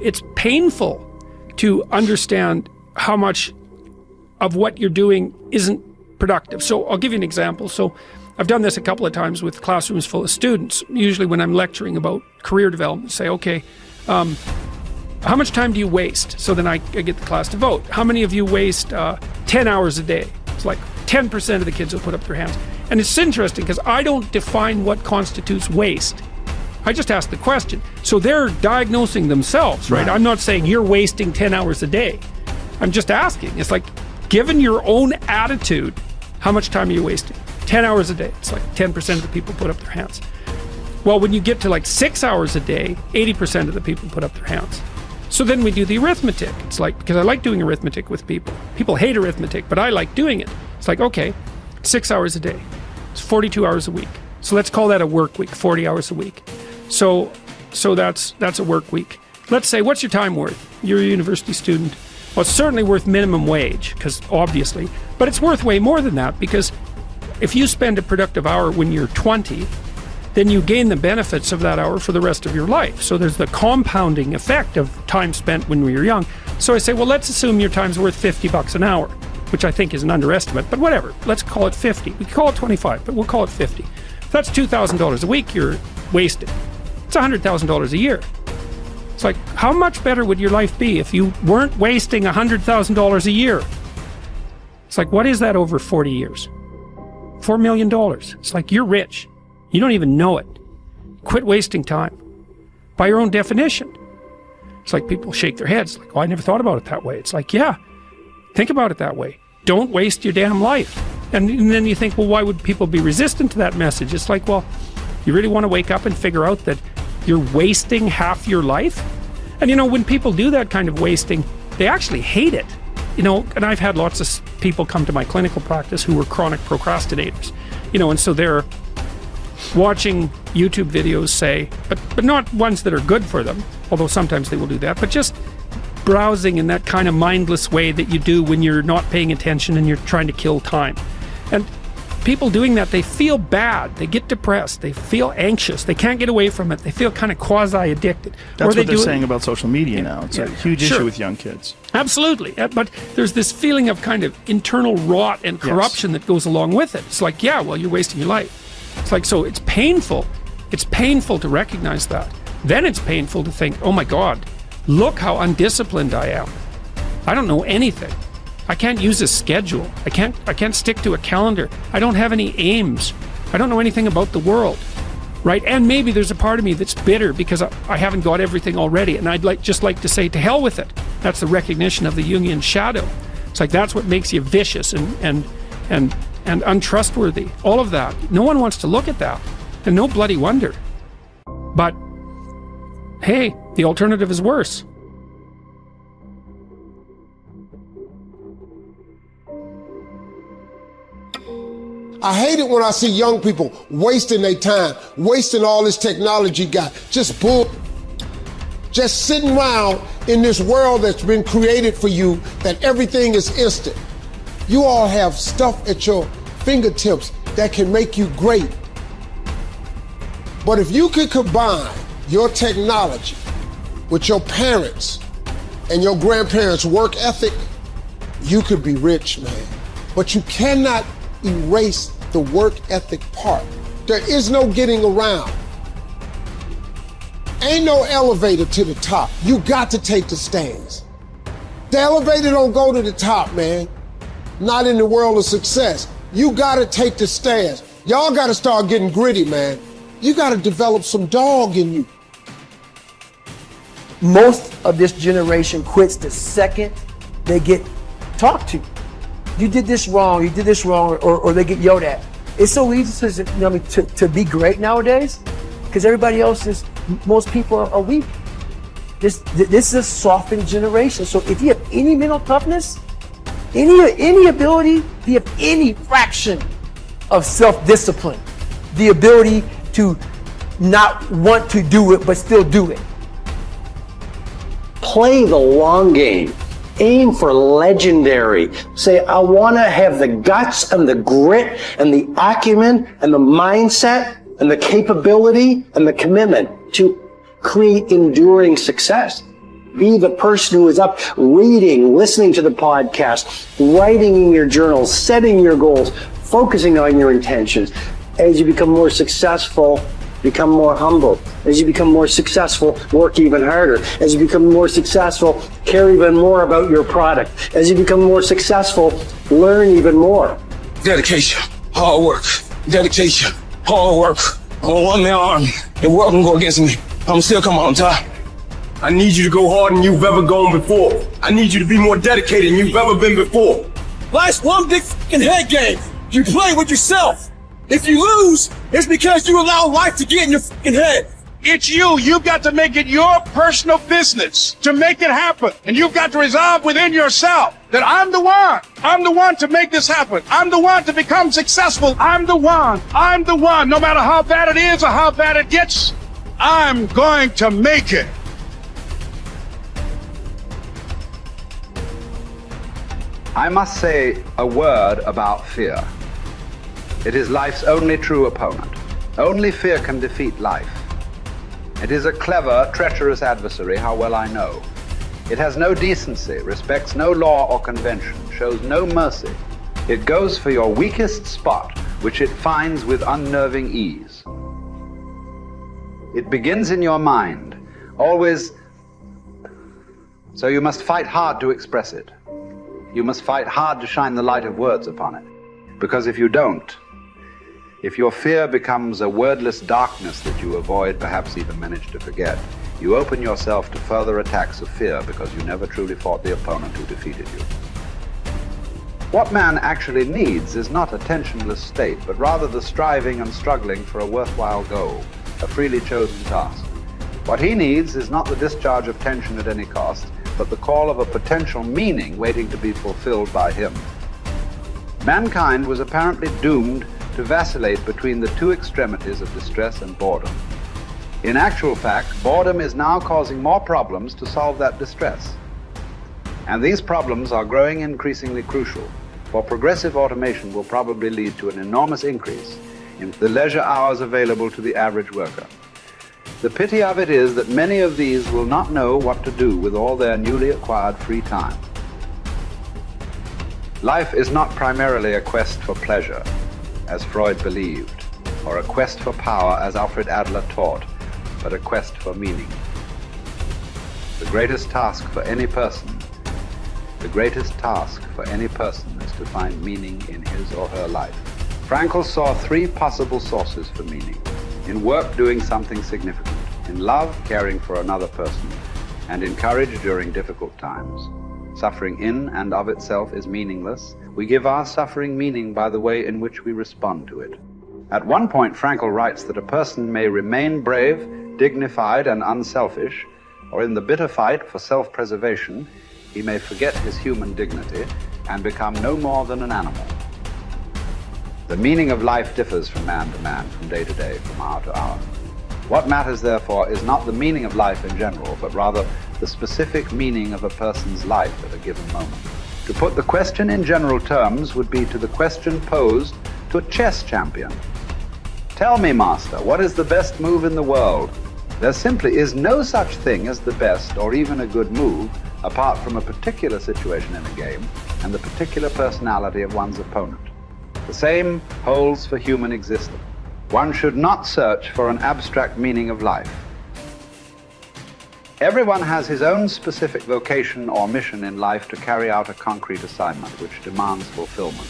it's painful to understand how much of what you're doing isn't productive. So I'll give you an example. So I've done this a couple of times with classrooms full of students. Usually when I'm lecturing about career development, say, okay, how much time do you waste? So then I get the class to vote. How many of you waste 10 hours a day? It's like 10% of the kids will put up their hands. And it's interesting because I don't define what constitutes waste. I just ask the question. So they're diagnosing themselves, right? I'm not saying you're wasting 10 hours a day. I'm just asking. It's like, given your own attitude, how much time are you wasting? 10 hours a day. It's like 10% of the people put up their hands. Well, when you get to like 6 hours a day, 80% of the people put up their hands. So then we do the arithmetic. It's like, because I like doing arithmetic with people. People hate arithmetic, but I like doing it. It's like, okay, 6 hours a day. It's 42 hours a week. So let's call that a work week, 40 hours a week. So that's a work week. Let's say, what's your time worth? You're a university student. Well, it's certainly worth minimum wage, because obviously, but it's worth way more than that, because if you spend a productive hour when you're 20, then you gain the benefits of that hour for the rest of your life. So there's the compounding effect of time spent when we were young. So I say, well, let's assume your time's worth $50 an hour, which I think is an underestimate, but whatever. Let's call it 50. We can call it 25, but we'll call it 50. If that's $2,000 a week you're wasting. It's $100,000 a year. It's like, how much better would your life be if you weren't wasting $100,000 a year? It's like, what is that over 40 years? $4 million. It's like, you're rich. You don't even know it. Quit wasting time. By your own definition. It's like people shake their heads, like, oh, I never thought about it that way. It's like, yeah, think about it that way. Don't waste your damn life. And then you think, well, why would people be resistant to that message? It's like, well, you really want to wake up and figure out that you're wasting half your life? And you know, when people do that kind of wasting, they actually hate it. You know, and I've had lots of people come to my clinical practice who were chronic procrastinators. You know, and so they're watching YouTube videos, say, but not ones that are good for them, although sometimes they will do that, but just browsing in that kind of mindless way that you do when you're not paying attention and you're trying to kill time. And people doing that, they feel bad, they get depressed, they feel anxious, they can't get away from it, they feel kind of quasi-addicted. That's what they're saying about social media now. It's a huge issue Sure. with young kids. Absolutely, but there's this feeling of kind of internal rot and corruption that goes along with it. It's like, yeah, well, you're wasting your life. It's like, so it's painful. It's painful to recognize that. Then it's painful to think, oh my God, look how undisciplined I am. I don't know anything. I can't use a schedule. I can't stick to a calendar. I don't have any aims. I don't know anything about the world, right? And maybe there's a part of me that's bitter because I haven't got everything already, and I'd just like to say, to hell with it. That's the recognition of the Jungian shadow. It's like, that's what makes you vicious and untrustworthy. All of that. No one wants to look at that, and no bloody wonder. But hey, the alternative is worse. I hate it when I see young people wasting their time, wasting all this technology got, just sitting around in this world that's been created for you, that everything is instant. You all have stuff at your fingertips that can make you great. But if you could combine your technology with your parents and your grandparents' work ethic, you could be rich, man. But you cannot erase the work ethic part. There is no getting around. Ain't no elevator to the top. You got to take the stairs. The elevator don't go to the top, man. Not in the world of success. You gotta take the stairs. Y'all gotta start getting gritty, man. You gotta develop some dog in you. Most of this generation quits the second they get talked to. You did this wrong, or they get yelled at. It's so easy to be great nowadays because everybody else is, most people are weak. This is a softened generation. So if you have any mental toughness, any ability, if you have any fraction of self-discipline, the ability to not want to do it but still do it. Play the long game. Aim for legendary. Say, I want to have the guts and the grit and the acumen and the mindset and the capability and the commitment to create enduring success. Be the person who is up reading, listening to the podcast, writing in your journal, setting your goals, focusing on your intentions. As you become more successful, become more humble. As you become more successful, work even harder. As you become more successful, care even more about your product. As you become more successful, learn even more. Dedication, hard work, dedication, hard work. I'm a one-man army. The world can go against me. I'm still come out on top. I need you to go harder than you've ever gone before. I need you to be more dedicated than you've ever been before. Life's one big fucking head game. You play with yourself. If you lose, it's because you allow life to get in your fucking head. It's you. You've got to make it your personal business to make it happen. And you've got to resolve within yourself that I'm the one. I'm the one to make this happen. I'm the one to become successful. I'm the one. I'm the one. No matter how bad it is or how bad it gets, I'm going to make it. I must say a word about fear. It is life's only true opponent. Only fear can defeat life. It is a clever, treacherous adversary, how well I know. It has no decency, respects no law or convention, shows no mercy. It goes for your weakest spot, which it finds with unnerving ease. It begins in your mind, always, so you must fight hard to express it. You must fight hard to shine the light of words upon it. Because if you don't, if your fear becomes a wordless darkness that you avoid, perhaps even manage to forget, you open yourself to further attacks of fear because you never truly fought the opponent who defeated you. What man actually needs is not a tensionless state, but rather the striving and struggling for a worthwhile goal, a freely chosen task. What he needs is not the discharge of tension at any cost, but the call of a potential meaning waiting to be fulfilled by him. Mankind was apparently doomed to vacillate between the two extremities of distress and boredom. In actual fact, boredom is now causing more problems to solve that distress. And these problems are growing increasingly crucial, for progressive automation will probably lead to an enormous increase in the leisure hours available to the average worker. The pity of it is that many of these will not know what to do with all their newly acquired free time. Life is not primarily a quest for pleasure, as Freud believed, or a quest for power, as Alfred Adler taught, but a quest for meaning. The greatest task for any person is to find meaning in his or her life. Frankl saw three possible sources for meaning: in work, doing something significant; in love, caring for another person; and in courage during difficult times. Suffering in and of itself is meaningless. We give our suffering meaning by the way in which we respond to it. At one point, Frankl writes that a person may remain brave, dignified, and unselfish, or in the bitter fight for self-preservation, he may forget his human dignity and become no more than an animal. The meaning of life differs from man to man, from day to day, from hour to hour. What matters, therefore, is not the meaning of life in general, but rather the specific meaning of a person's life at a given moment. To put the question in general terms would be to the question posed to a chess champion. Tell me, master, what is the best move in the world? There simply is no such thing as the best or even a good move apart from a particular situation in a game and the particular personality of one's opponent. The same holds for human existence. One should not search for an abstract meaning of life. Everyone has his own specific vocation or mission in life to carry out a concrete assignment which demands fulfillment.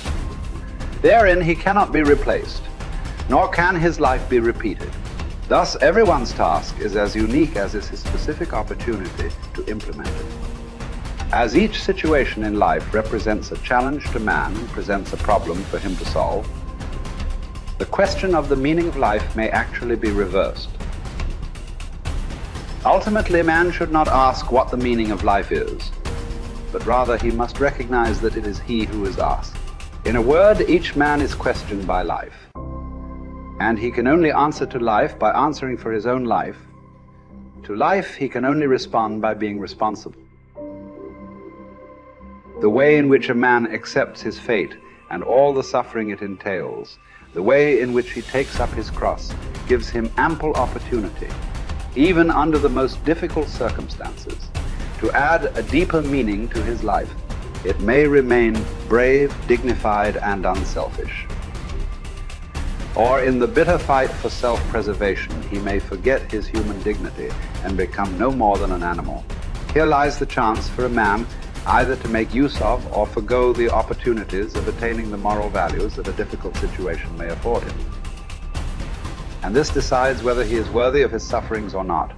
Therein he cannot be replaced, nor can his life be repeated. Thus, everyone's task is as unique as is his specific opportunity to implement it. As each situation in life represents a challenge to man and presents a problem for him to solve, the question of the meaning of life may actually be reversed. Ultimately, man should not ask what the meaning of life is, but rather he must recognize that it is he who is asked. In a word, each man is questioned by life, and he can only answer to life by answering for his own life. To life, he can only respond by being responsible. The way in which a man accepts his fate and all the suffering it entails, the way in which he takes up his cross, gives him ample opportunity, even under the most difficult circumstances, to add a deeper meaning to his life, it may remain brave, dignified, and unselfish. Or in the bitter fight for self-preservation, he may forget his human dignity and become no more than an animal. Here lies the chance for a man either to make use of or forgo the opportunities of attaining the moral values that a difficult situation may afford him. And this decides whether he is worthy of his sufferings or not.